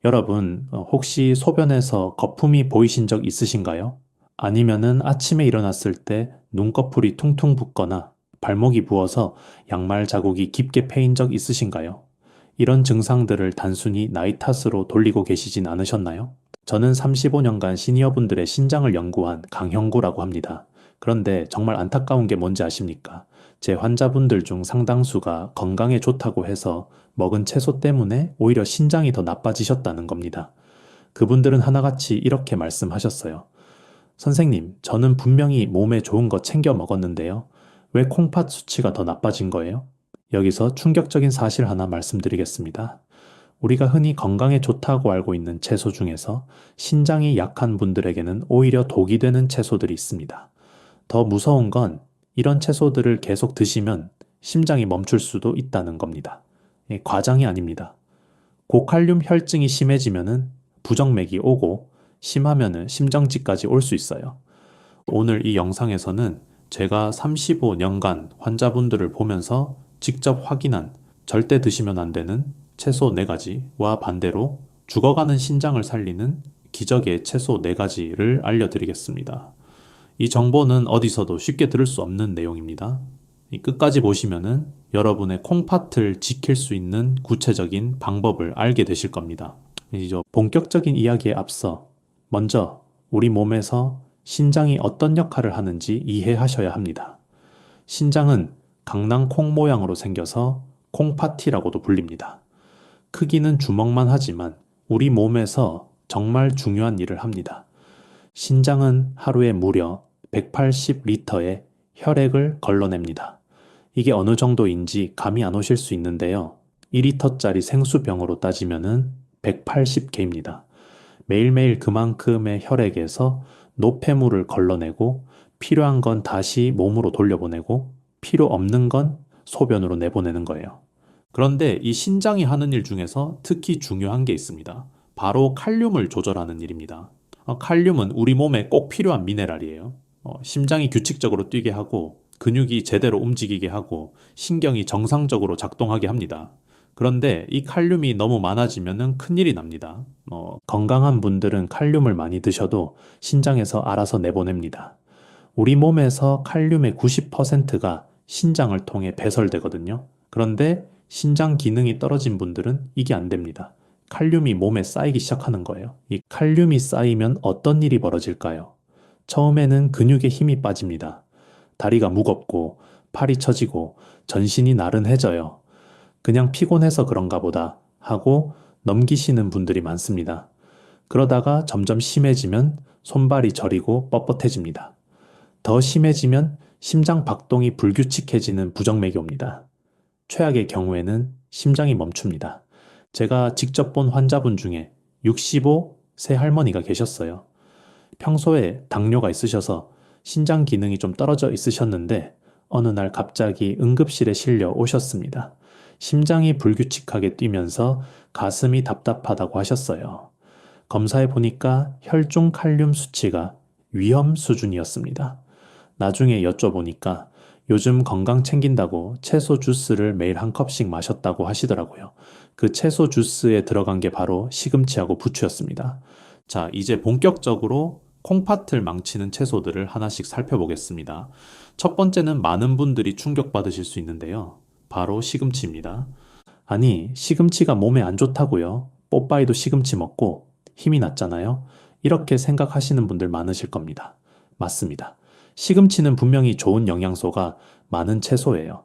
여러분, 혹시 소변에서 거품이 보이신 적 있으신가요? 아니면은 아침에 일어났을 때 눈꺼풀이 퉁퉁 붓거나 발목이 부어서 양말 자국이 깊게 패인 적 있으신가요? 이런 증상들을 단순히 나이 탓으로 돌리고 계시진 않으셨나요? 저는 35년간 시니어분들의 신장을 연구한 강형구라고 합니다. 그런데 정말 안타까운 게 뭔지 아십니까? 제 환자분들 중 상당수가 건강에 좋다고 해서 먹은 채소 때문에 오히려 신장이 더 나빠지셨다는 겁니다. 그분들은 하나같이 이렇게 말씀하셨어요. 선생님, 저는 분명히 몸에 좋은 거 챙겨 먹었는데요. 왜 콩팥 수치가 더 나빠진 거예요? 여기서 충격적인 사실 하나 말씀드리겠습니다. 우리가 흔히 건강에 좋다고 알고 있는 채소 중에서 신장이 약한 분들에게는 오히려 독이 되는 채소들이 있습니다. 더 무서운 건 이런 채소들을 계속 드시면 심장이 멈출 수도 있다는 겁니다. 과장이 아닙니다. 고칼륨 혈증이 심해지면은 부정맥이 오고 심하면은 심정지까지 올 수 있어요. 오늘 이 영상에서는 제가 35년간 환자분들을 보면서 직접 확인한 절대 드시면 안 되는 채소 4가지와 반대로 죽어가는 신장을 살리는 기적의 채소 4가지를 알려드리겠습니다. 이 정보는 어디서도 쉽게 들을 수 없는 내용입니다. 이 끝까지 보시면은 여러분의 콩팥을 지킬 수 있는 구체적인 방법을 알게 되실 겁니다. 이제 본격적인 이야기에 앞서 먼저 우리 몸에서 신장이 어떤 역할을 하는지 이해하셔야 합니다. 신장은 강낭콩 모양으로 생겨서 콩팥이라고도 불립니다. 크기는 주먹만 하지만 우리 몸에서 정말 중요한 일을 합니다. 신장은 하루에 무려 180리터의 혈액을 걸러냅니다. 이게 어느 정도인지 감이 안 오실 수 있는데요. 2리터짜리 생수병으로 따지면은 180개입니다. 매일매일 그만큼의 혈액에서 노폐물을 걸러내고 필요한 건 다시 몸으로 돌려보내고 필요 없는 건 소변으로 내보내는 거예요. 그런데 이 신장이 하는 일 중에서 특히 중요한 게 있습니다. 바로 칼륨을 조절하는 일입니다. 칼륨은 우리 몸에 꼭 필요한 미네랄이에요. 심장이 규칙적으로 뛰게 하고 근육이 제대로 움직이게 하고 신경이 정상적으로 작동하게 합니다. 그런데 이 칼륨이 너무 많아지면 큰일이 납니다. 건강한 분들은 칼륨을 많이 드셔도 신장에서 알아서 내보냅니다. 우리 몸에서 칼륨의 90%가 신장을 통해 배설되거든요. 그런데 신장 기능이 떨어진 분들은 이게 안 됩니다. 칼륨이 몸에 쌓이기 시작하는 거예요. 이 칼륨이 쌓이면 어떤 일이 벌어질까요? 처음에는 근육에 힘이 빠집니다. 다리가 무겁고 팔이 처지고 전신이 나른해져요. 그냥 피곤해서 그런가 보다 하고 넘기시는 분들이 많습니다. 그러다가 점점 심해지면 손발이 저리고 뻣뻣해집니다. 더 심해지면 심장 박동이 불규칙해지는 부정맥이 옵니다. 최악의 경우에는 심장이 멈춥니다. 제가 직접 본 환자분 중에 65세 할머니가 계셨어요. 평소에 당뇨가 있으셔서 신장 기능이 좀 떨어져 있으셨는데 어느 날 갑자기 응급실에 실려 오셨습니다. 심장이 불규칙하게 뛰면서 가슴이 답답하다고 하셨어요. 검사해 보니까 혈중 칼륨 수치가 위험 수준이었습니다. 나중에 여쭤보니까 요즘 건강 챙긴다고 채소 주스를 매일 한 컵씩 마셨다고 하시더라고요. 그 채소 주스에 들어간 게 바로 시금치하고 부추였습니다. 자, 이제 본격적으로 콩팥을 망치는 채소들을 하나씩 살펴보겠습니다. 첫 번째는 많은 분들이 충격받으실 수 있는데요. 바로 시금치입니다. 아니, 시금치가 몸에 안 좋다고요? 뽀빠이도 시금치 먹고 힘이 났잖아요? 이렇게 생각하시는 분들 많으실 겁니다. 맞습니다. 시금치는 분명히 좋은 영양소가 많은 채소예요.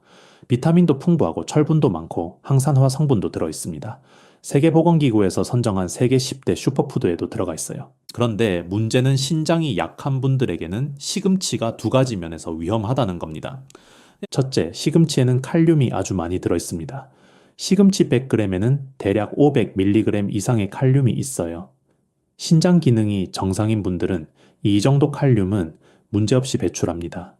비타민도 풍부하고 철분도 많고 항산화 성분도 들어있습니다. 세계보건기구에서 선정한 세계 10대 슈퍼푸드에도 들어가 있어요. 그런데 문제는 신장이 약한 분들에게는 시금치가 2가지 면에서 위험하다는 겁니다. 첫째, 시금치에는 칼륨이 아주 많이 들어있습니다. 시금치 100g에는 대략 500mg 이상의 칼륨이 있어요. 신장 기능이 정상인 분들은 이 정도 칼륨은 문제없이 배출합니다.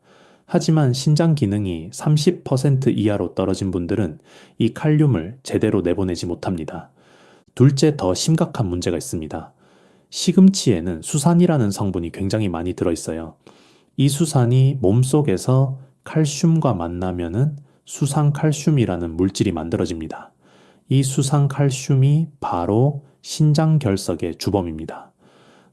하지만 신장 기능이 30% 이하로 떨어진 분들은 이 칼륨을 제대로 내보내지 못합니다. 둘째, 더 심각한 문제가 있습니다. 시금치에는 수산이라는 성분이 굉장히 많이 들어있어요. 이 수산이 몸속에서 칼슘과 만나면은 수산칼슘이라는 물질이 만들어집니다. 이 수산칼슘이 바로 신장결석의 주범입니다.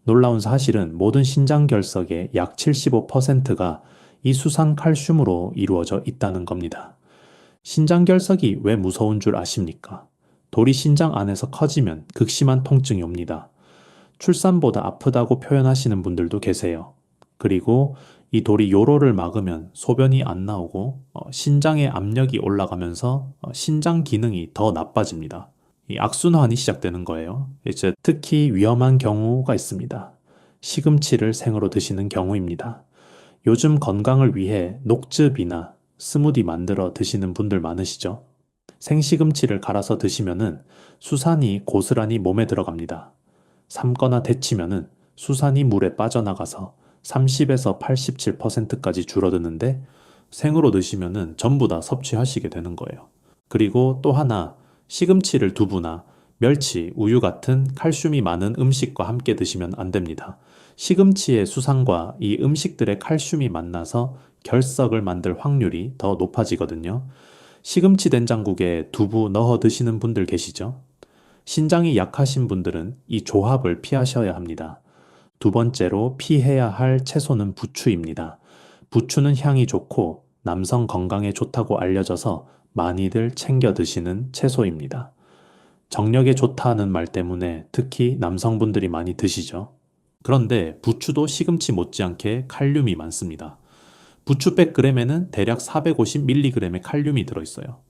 놀라운 사실은 모든 신장결석의 약 75%가 이 수산칼슘으로 이루어져 있다는 겁니다. 신장결석이 왜 무서운 줄 아십니까? 돌이 신장 안에서 커지면 극심한 통증이 옵니다. 출산보다 아프다고 표현하시는 분들도 계세요. 그리고 이 돌이 요로를 막으면 소변이 안 나오고 신장의 압력이 올라가면서 신장 기능이 더 나빠집니다. 이 악순환이 시작되는 거예요. 이제 특히 위험한 경우가 있습니다. 시금치를 생으로 드시는 경우입니다. 요즘 건강을 위해 녹즙이나 스무디 만들어 드시는 분들 많으시죠? 생시금치를 갈아서 드시면은 수산이 고스란히 몸에 들어갑니다. 삶거나 데치면은 수산이 물에 빠져나가서 30에서 87%까지 줄어드는데 생으로 드시면은 전부 다 섭취하시게 되는 거예요. 그리고 또 하나, 시금치를 두부나 멸치, 우유 같은 칼슘이 많은 음식과 함께 드시면 안 됩니다. 시금치의 수산과 이 음식들의 칼슘이 만나서 결석을 만들 확률이 더 높아지거든요. 시금치 된장국에 두부 넣어 드시는 분들 계시죠? 신장이 약하신 분들은 이 조합을 피하셔야 합니다. 두 번째로 피해야 할 채소는 부추입니다. 부추는 향이 좋고 남성 건강에 좋다고 알려져서 많이들 챙겨 드시는 채소입니다. 정력에 좋다는 말 때문에 특히 남성분들이 많이 드시죠. 그런데 부추도 시금치 못지않게 칼륨이 많습니다. 부추 100g에는 대략 450mg의 칼륨이 들어있어요.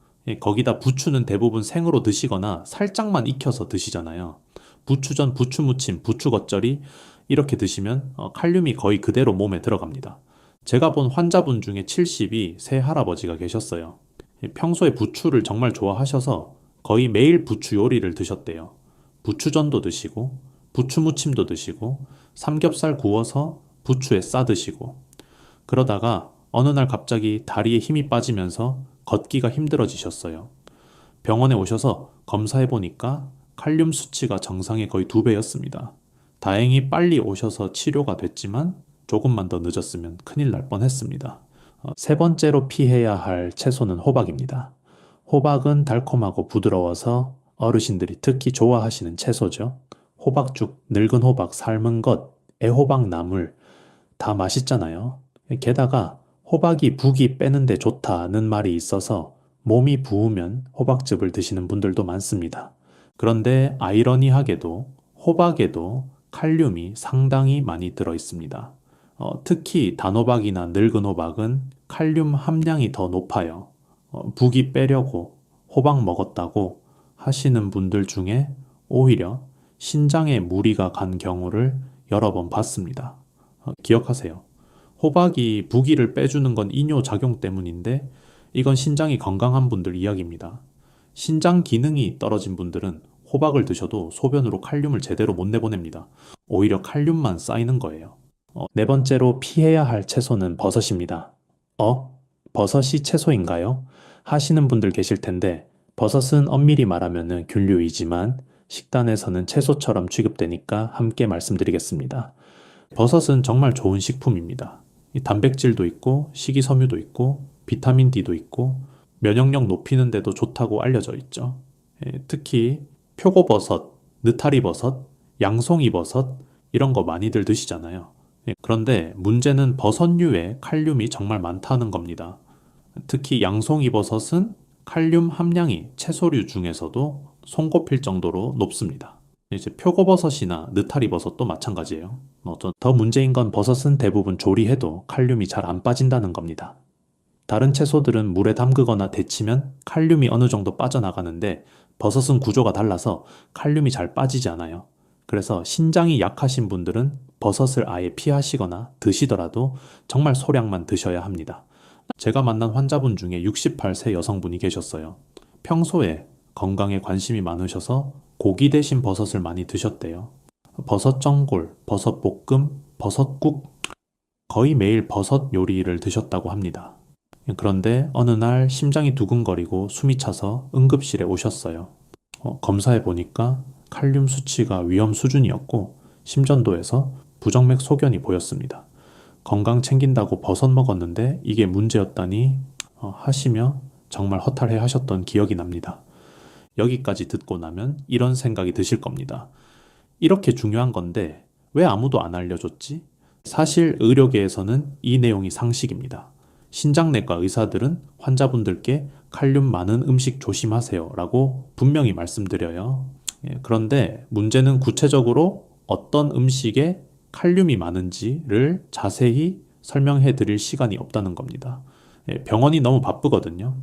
거기다 부추는 대부분 생으로 드시거나 살짝만 익혀서 드시잖아요. 부추전, 부추무침, 부추 겉절이 이렇게 드시면 칼륨이 거의 그대로 몸에 들어갑니다. 제가 본 환자분 중에 70이 새 할아버지가 계셨어요. 평소에 부추를 정말 좋아하셔서 거의 매일 부추 요리를 드셨대요. 부추전도 드시고 부추무침도 드시고 삼겹살 구워서 부추에 싸 드시고 그러다가 어느 날 갑자기 다리에 힘이 빠지면서 걷기가 힘들어지셨어요. 병원에 오셔서 검사해 보니까 칼륨 수치가 정상의 거의 2배였습니다. 다행히 빨리 오셔서 치료가 됐지만 조금만 더 늦었으면 큰일 날 뻔했습니다. 세 번째로 피해야 할 채소는 호박입니다. 호박은 달콤하고 부드러워서 어르신들이 특히 좋아하시는 채소죠. 호박죽, 늙은 호박, 삶은 것, 애호박 나물 다 맛있잖아요. 게다가 호박이 붓기 빼는데 좋다는 말이 있어서 몸이 부으면 호박즙을 드시는 분들도 많습니다. 그런데 아이러니하게도 호박에도 칼륨이 상당히 많이 들어 있습니다. 특히 단호박이나 늙은 호박은 칼륨 함량이 더 높아요. 붓기 빼려고 호박 먹었다고 하시는 분들 중에 오히려 신장에 무리가 간 경우를 여러 번 봤습니다. 기억하세요. 호박이 붓기를 빼주는 건 이뇨작용 때문인데 이건 신장이 건강한 분들 이야기입니다. 신장 기능이 떨어진 분들은 호박을 드셔도 소변으로 칼륨을 제대로 못 내보냅니다. 오히려 칼륨만 쌓이는 거예요. 네 번째로 피해야 할 채소는 버섯입니다. 버섯이 채소인가요? 하시는 분들 계실 텐데 버섯은 엄밀히 말하면 균류이지만 식단에서는 채소처럼 취급되니까 함께 말씀드리겠습니다. 버섯은 정말 좋은 식품입니다. 단백질도 있고 식이섬유도 있고 비타민 D도 있고 면역력 높이는 데도 좋다고 알려져 있죠. 특히 표고버섯, 느타리버섯, 양송이버섯 이런 거 많이들 드시잖아요. 그런데 문제는 버섯류에 칼륨이 정말 많다는 겁니다. 특히 양송이버섯은 칼륨 함량이 채소류 중에서도 손꼽힐 정도로 높습니다. 이제 표고버섯이나 느타리버섯도 마찬가지예요. 더 문제인 건 버섯은 대부분 조리해도 칼륨이 잘 안 빠진다는 겁니다. 다른 채소들은 물에 담그거나 데치면 칼륨이 어느 정도 빠져나가는데 버섯은 구조가 달라서 칼륨이 잘 빠지지 않아요. 그래서 신장이 약하신 분들은 버섯을 아예 피하시거나 드시더라도 정말 소량만 드셔야 합니다. 제가 만난 환자분 중에 68세 여성분이 계셨어요. 평소에 건강에 관심이 많으셔서 고기 대신 버섯을 많이 드셨대요. 버섯 전골, 버섯 볶음, 버섯국 거의 매일 버섯 요리를 드셨다고 합니다. 그런데 어느 날 심장이 두근거리고 숨이 차서 응급실에 오셨어요. 검사해 보니까 칼륨 수치가 위험 수준이었고 심전도에서 부정맥 소견이 보였습니다. 건강 챙긴다고 버섯 먹었는데 이게 문제였다니 하시며 정말 허탈해 하셨던 기억이 납니다. 여기까지 듣고 나면 이런 생각이 드실 겁니다. 이렇게 중요한 건데 왜 아무도 안 알려줬지? 사실 의료계에서는 이 내용이 상식입니다. 신장내과 의사들은 환자분들께 칼륨 많은 음식 조심하세요 라고 분명히 말씀드려요. 그런데 문제는 구체적으로 어떤 음식에 칼륨이 많은지를 자세히 설명해 드릴 시간이 없다는 겁니다. 병원이 너무 바쁘거든요.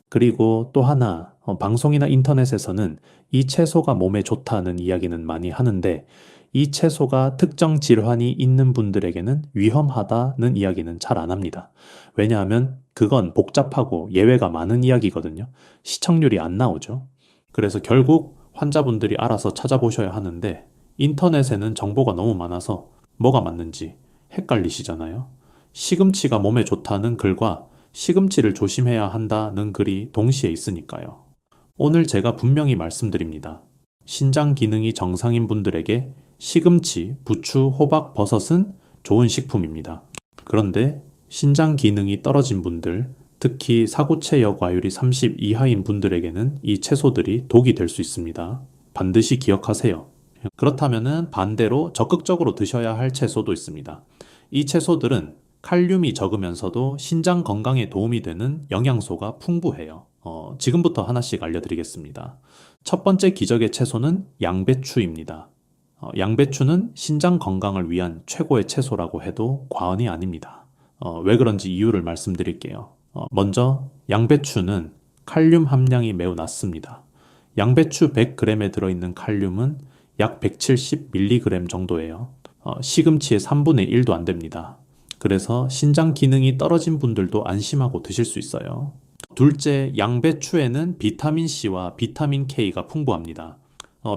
그리고 또 하나, 방송이나 인터넷에서는 이 채소가 몸에 좋다는 이야기는 많이 하는데 이 채소가 특정 질환이 있는 분들에게는 위험하다는 이야기는 잘 안 합니다. 왜냐하면 그건 복잡하고 예외가 많은 이야기거든요. 시청률이 안 나오죠. 그래서 결국 환자분들이 알아서 찾아보셔야 하는데 인터넷에는 정보가 너무 많아서 뭐가 맞는지 헷갈리시잖아요. 시금치가 몸에 좋다는 글과 시금치를 조심해야 한다는 글이 동시에 있으니까요. 오늘 제가 분명히 말씀드립니다. 신장 기능이 정상인 분들에게 시금치, 부추, 호박, 버섯은 좋은 식품입니다. 그런데 신장 기능이 떨어진 분들, 특히 사구체여 과율이 30 이하인 분들에게는 이 채소들이 독이 될 수 있습니다. 반드시 기억하세요. 그렇다면 반대로 적극적으로 드셔야 할 채소도 있습니다. 이 채소들은 칼륨이 적으면서도 신장 건강에 도움이 되는 영양소가 풍부해요. 지금부터 하나씩 알려드리겠습니다. 첫 번째 기적의 채소는 양배추입니다. 양배추는 신장 건강을 위한 최고의 채소라고 해도 과언이 아닙니다. 왜 그런지 이유를 말씀드릴게요. 먼저 양배추는 칼륨 함량이 매우 낮습니다. 양배추 100g에 들어있는 칼륨은 약 170mg 정도예요. 시금치의 3분의 1도 안 됩니다. 그래서 신장 기능이 떨어진 분들도 안심하고 드실 수 있어요. 둘째, 양배추에는 비타민C와 비타민K가 풍부합니다.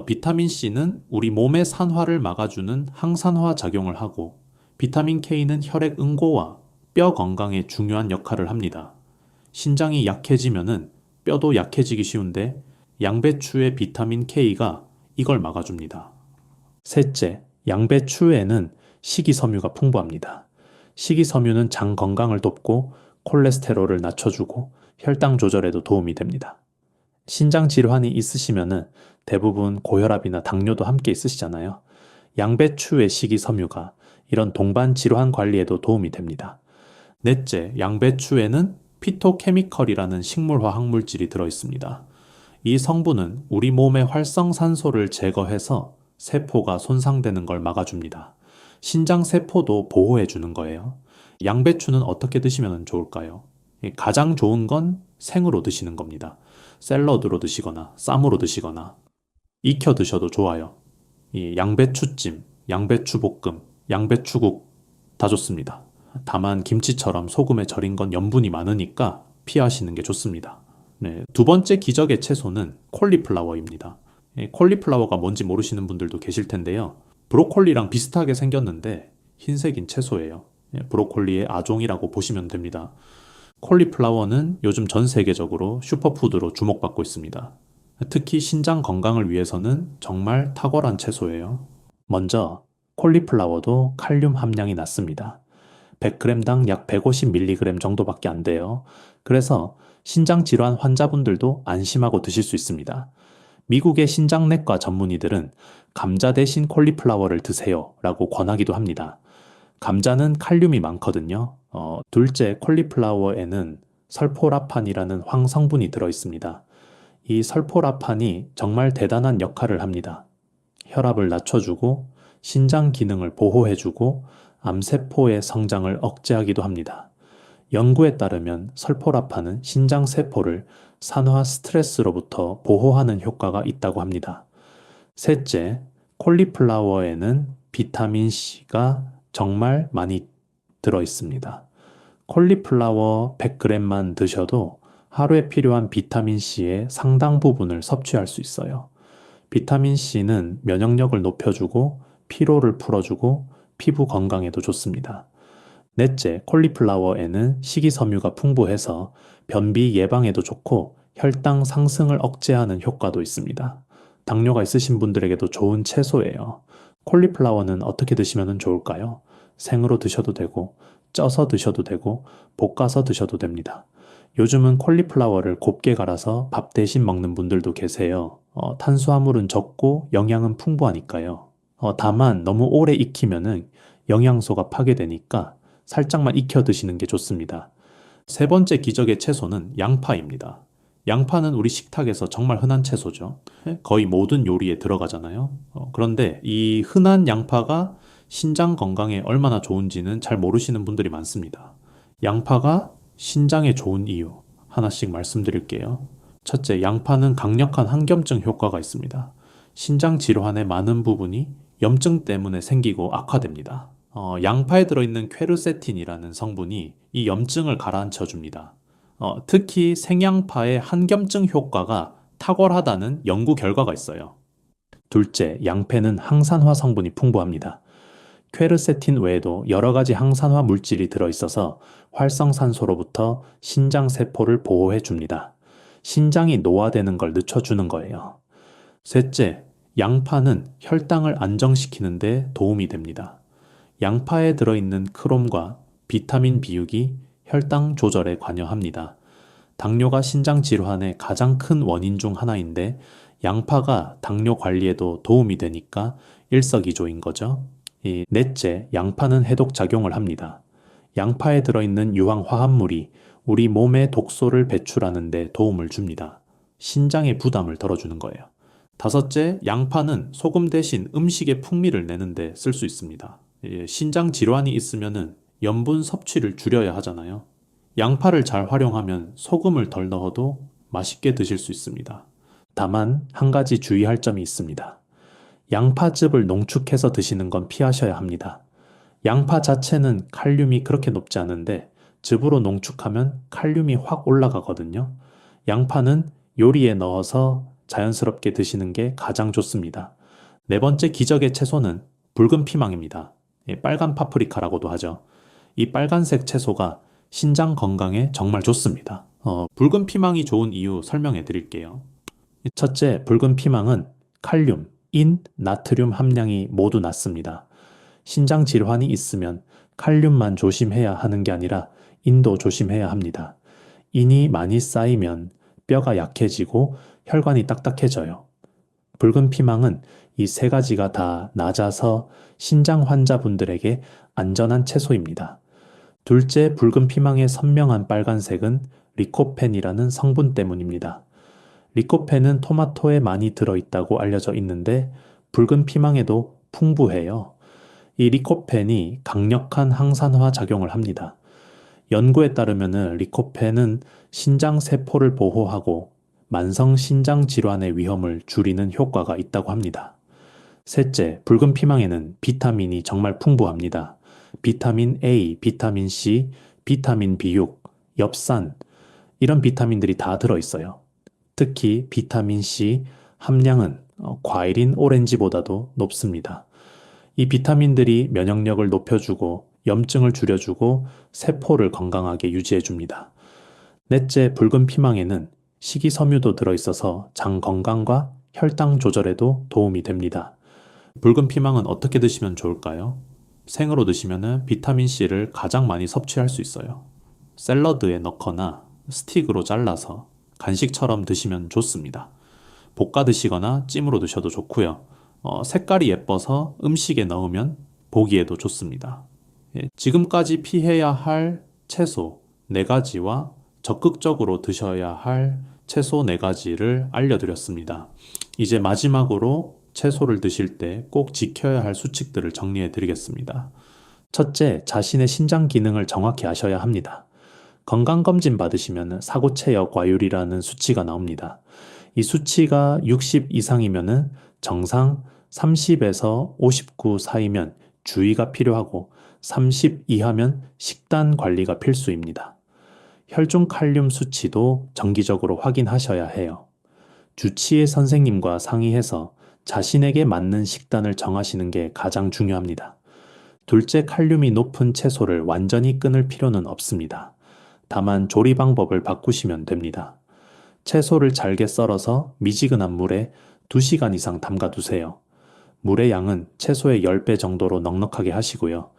비타민C는 우리 몸의 산화를 막아주는 항산화 작용을 하고 비타민K는 혈액 응고와 뼈 건강에 중요한 역할을 합니다. 신장이 약해지면은 뼈도 약해지기 쉬운데 양배추의 비타민K가 이걸 막아줍니다. 셋째, 양배추에는 식이섬유가 풍부합니다. 식이섬유는 장 건강을 돕고 콜레스테롤을 낮춰주고 혈당 조절에도 도움이 됩니다. 신장 질환이 있으시면은 대부분 고혈압이나 당뇨도 함께 있으시잖아요. 양배추의 식이섬유가 이런 동반 질환 관리에도 도움이 됩니다. 넷째, 양배추에는 피토케미컬이라는 식물화 학물질이 들어있습니다. 이 성분은 우리 몸의 활성산소를 제거해서 세포가 손상되는 걸 막아줍니다. 신장 세포도 보호해주는 거예요. 양배추는 어떻게 드시면 좋을까요? 가장 좋은 건 생으로 드시는 겁니다. 샐러드로 드시거나 쌈으로 드시거나 익혀 드셔도 좋아요. 이 양배추찜, 양배추볶음, 양배추국 다 좋습니다. 다만 김치처럼 소금에 절인 건 염분이 많으니까 피하시는 게 좋습니다. 네, 두 번째 기적의 채소는 콜리플라워입니다. 콜리플라워가 뭔지 모르시는 분들도 계실 텐데요. 브로콜리랑 비슷하게 생겼는데 흰색인 채소예요. 브로콜리의 아종이라고 보시면 됩니다. 콜리플라워는 요즘 전 세계적으로 슈퍼푸드로 주목받고 있습니다. 특히 신장 건강을 위해서는 정말 탁월한 채소예요. 먼저 콜리플라워도 칼륨 함량이 낮습니다. 100g당 약 150mg 정도밖에 안 돼요. 그래서 신장 질환 환자분들도 안심하고 드실 수 있습니다. 미국의 신장내과 전문의들은 감자 대신 콜리플라워를 드세요 라고 권하기도 합니다. 감자는 칼륨이 많거든요. 둘째, 콜리플라워에는 설포라판이라는 황성분이 들어있습니다. 이 설포라판이 정말 대단한 역할을 합니다. 혈압을 낮춰주고 신장 기능을 보호해주고 암세포의 성장을 억제하기도 합니다. 연구에 따르면 설포라판은 신장 세포를 산화 스트레스로부터 보호하는 효과가 있다고 합니다. 셋째, 콜리플라워에는 비타민 C가 정말 많이 들어 있습니다. 콜리플라워 100g만 드셔도 하루에 필요한 비타민 C의 상당 부분을 섭취할 수 있어요. 비타민 C는 면역력을 높여주고 피로를 풀어주고 피부 건강에도 좋습니다. 넷째, 콜리플라워에는 식이섬유가 풍부해서 변비 예방에도 좋고 혈당 상승을 억제하는 효과도 있습니다. 당뇨가 있으신 분들에게도 좋은 채소예요. 콜리플라워는 어떻게 드시면 좋을까요? 생으로 드셔도 되고, 쪄서 드셔도 되고, 볶아서 드셔도 됩니다. 요즘은 콜리플라워를 곱게 갈아서 밥 대신 먹는 분들도 계세요. 탄수화물은 적고 영양은 풍부하니까요. 다만 너무 오래 익히면은 영양소가 파괴되니까 살짝만 익혀 드시는 게 좋습니다. 세 번째 기적의 채소는 양파입니다. 양파는 우리 식탁에서 정말 흔한 채소죠. 거의 모든 요리에 들어가잖아요. 그런데 이 흔한 양파가 신장 건강에 얼마나 좋은지는 잘 모르시는 분들이 많습니다. 양파가 신장에 좋은 이유 하나씩 말씀드릴게요. 첫째, 양파는 강력한 항염증 효과가 있습니다. 신장 질환의 많은 부분이 염증 때문에 생기고 악화됩니다. 양파에 들어있는 퀘르세틴이라는 성분이 이 염증을 가라앉혀 줍니다. 특히 생양파의 항염증 효과가 탁월하다는 연구 결과가 있어요. 둘째, 양패는 항산화 성분이 풍부합니다. 퀘르세틴 외에도 여러 가지 항산화 물질이 들어있어서 활성산소로부터 신장 세포를 보호해 줍니다. 신장이 노화되는 걸 늦춰주는 거예요. 셋째, 양파는 혈당을 안정시키는 데 도움이 됩니다. 양파에 들어있는 크롬과 비타민 B6이 혈당 조절에 관여합니다. 당뇨가 신장 질환의 가장 큰 원인 중 하나인데 양파가 당뇨 관리에도 도움이 되니까 일석이조인 거죠. 넷째, 양파는 해독 작용을 합니다. 양파에 들어있는 유황 화합물이 우리 몸의 독소를 배출하는 데 도움을 줍니다. 신장의 부담을 덜어주는 거예요. 다섯째, 양파는 소금 대신 음식의 풍미를 내는데 쓸 수 있습니다. 신장 질환이 있으면은 염분 섭취를 줄여야 하잖아요. 양파를 잘 활용하면 소금을 덜 넣어도 맛있게 드실 수 있습니다. 다만 한 가지 주의할 점이 있습니다. 양파즙을 농축해서 드시는 건 피하셔야 합니다. 양파 자체는 칼륨이 그렇게 높지 않은데 즙으로 농축하면 칼륨이 확 올라가거든요. 양파는 요리에 넣어서 자연스럽게 드시는 게 가장 좋습니다. 네 번째 기적의 채소는 붉은 피망입니다. 빨간 파프리카라고도 하죠. 이 빨간색 채소가 신장 건강에 정말 좋습니다. 붉은 피망이 좋은 이유 설명해 드릴게요. 첫째, 붉은 피망은 칼륨, 인, 나트륨 함량이 모두 낮습니다. 신장 질환이 있으면 칼륨만 조심해야 하는 게 아니라 인도 조심해야 합니다. 인이 많이 쌓이면 뼈가 약해지고 혈관이 딱딱해져요. 붉은 피망은 이 세 가지가 다 낮아서 신장 환자분들에게 안전한 채소입니다. 둘째, 붉은 피망의 선명한 빨간색은 리코펜이라는 성분 때문입니다. 리코펜은 토마토에 많이 들어있다고 알려져 있는데 붉은 피망에도 풍부해요. 이 리코펜이 강력한 항산화 작용을 합니다. 연구에 따르면 리코펜은 신장 세포를 보호하고 만성 신장 질환의 위험을 줄이는 효과가 있다고 합니다. 셋째, 붉은 피망에는 비타민이 정말 풍부합니다. 비타민 A, 비타민 C, 비타민 B6, 엽산, 이런 비타민들이 다 들어있어요. 특히 비타민 C 함량은 과일인 오렌지보다도 높습니다. 이 비타민들이 면역력을 높여주고 염증을 줄여주고 세포를 건강하게 유지해줍니다. 넷째, 붉은 피망에는 식이섬유도 들어있어서 장 건강과 혈당 조절에도 도움이 됩니다. 붉은 피망은 어떻게 드시면 좋을까요? 생으로 드시면 비타민C를 가장 많이 섭취할 수 있어요. 샐러드에 넣거나 스틱으로 잘라서 간식처럼 드시면 좋습니다. 볶아 드시거나 찜으로 드셔도 좋고요. 색깔이 예뻐서 음식에 넣으면 보기에도 좋습니다. 지금까지 피해야 할 채소 4가지와 적극적으로 드셔야 할 채소 4가지를 알려드렸습니다. 이제 마지막으로 채소를 드실 때 꼭 지켜야 할 수칙들을 정리해 드리겠습니다. 첫째, 자신의 신장 기능을 정확히 아셔야 합니다. 건강검진 받으시면 사고체여 과율이라는 수치가 나옵니다. 이 수치가 60 이상이면 정상, 30에서 59 사이면 주의가 필요하고 30 이하면 식단 관리가 필수입니다. 혈중 칼륨 수치도 정기적으로 확인하셔야 해요. 주치의 선생님과 상의해서 자신에게 맞는 식단을 정하시는 게 가장 중요합니다. 둘째, 칼륨이 높은 채소를 완전히 끊을 필요는 없습니다. 다만 조리 방법을 바꾸시면 됩니다. 채소를 잘게 썰어서 미지근한 물에 2시간 이상 담가 두세요. 물의 양은 채소의 10배 정도로 넉넉하게 하시고요.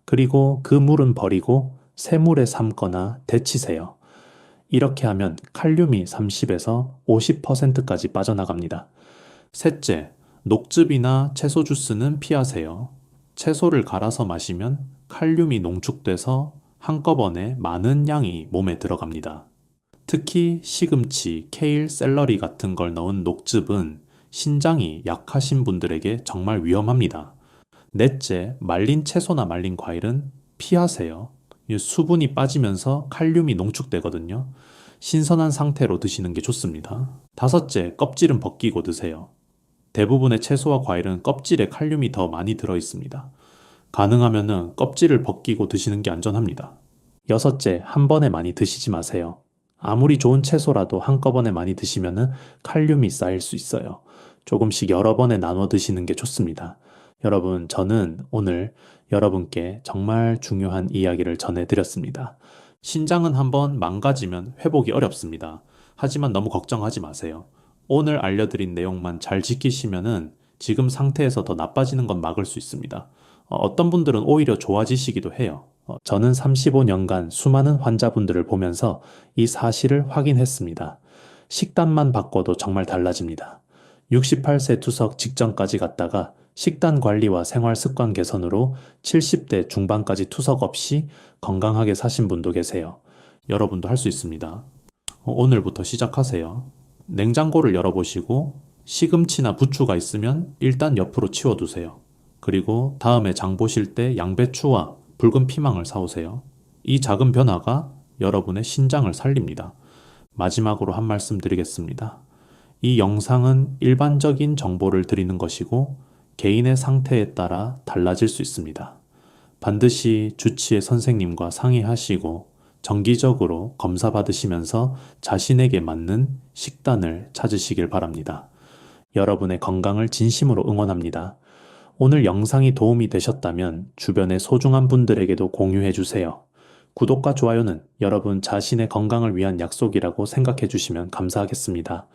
그리고 그 물은 버리고 새물에 삶거나 데치세요. 이렇게 하면 칼륨이 30에서 50%까지 빠져나갑니다. 셋째, 녹즙이나 채소 주스는 피하세요. 채소를 갈아서 마시면 칼륨이 농축돼서 한꺼번에 많은 양이 몸에 들어갑니다. 특히 시금치, 케일, 샐러리 같은 걸 넣은 녹즙은 신장이 약하신 분들에게 정말 위험합니다. 넷째, 말린 채소나 말린 과일은 피하세요. 이 수분이 빠지면서 칼륨이 농축되거든요. 신선한 상태로 드시는 게 좋습니다. 다섯째, 껍질은 벗기고 드세요. 대부분의 채소와 과일은 껍질에 칼륨이 더 많이 들어 있습니다. 가능하면은 껍질을 벗기고 드시는 게 안전합니다. 여섯째, 한 번에 많이 드시지 마세요. 아무리 좋은 채소라도 한꺼번에 많이 드시면은 칼륨이 쌓일 수 있어요. 조금씩 여러 번에 나눠 드시는 게 좋습니다. 여러분, 저는 오늘 여러분께 정말 중요한 이야기를 전해드렸습니다. 신장은 한번 망가지면 회복이 어렵습니다. 하지만 너무 걱정하지 마세요. 오늘 알려드린 내용만 잘 지키시면은 지금 상태에서 더 나빠지는 건 막을 수 있습니다. 어떤 분들은 오히려 좋아지시기도 해요. 저는 35년간 수많은 환자분들을 보면서 이 사실을 확인했습니다. 식단만 바꿔도 정말 달라집니다. 68세 투석 직전까지 갔다가 식단 관리와 생활 습관 개선으로 70대 중반까지 투석 없이 건강하게 사신 분도 계세요. 여러분도 할 수 있습니다. 오늘부터 시작하세요. 냉장고를 열어보시고 시금치나 부추가 있으면 일단 옆으로 치워두세요. 그리고 다음에 장 보실 때 양배추와 붉은 피망을 사오세요. 이 작은 변화가 여러분의 신장을 살립니다. 마지막으로 한 말씀 드리겠습니다. 이 영상은 일반적인 정보를 드리는 것이고 개인의 상태에 따라 달라질 수 있습니다. 반드시 주치의 선생님과 상의하시고 정기적으로 검사 받으시면서 자신에게 맞는 식단을 찾으시길 바랍니다. 여러분의 건강을 진심으로 응원합니다. 오늘 영상이 도움이 되셨다면 주변의 소중한 분들에게도 공유해 주세요. 구독과 좋아요는 여러분 자신의 건강을 위한 약속이라고 생각해 주시면 감사하겠습니다.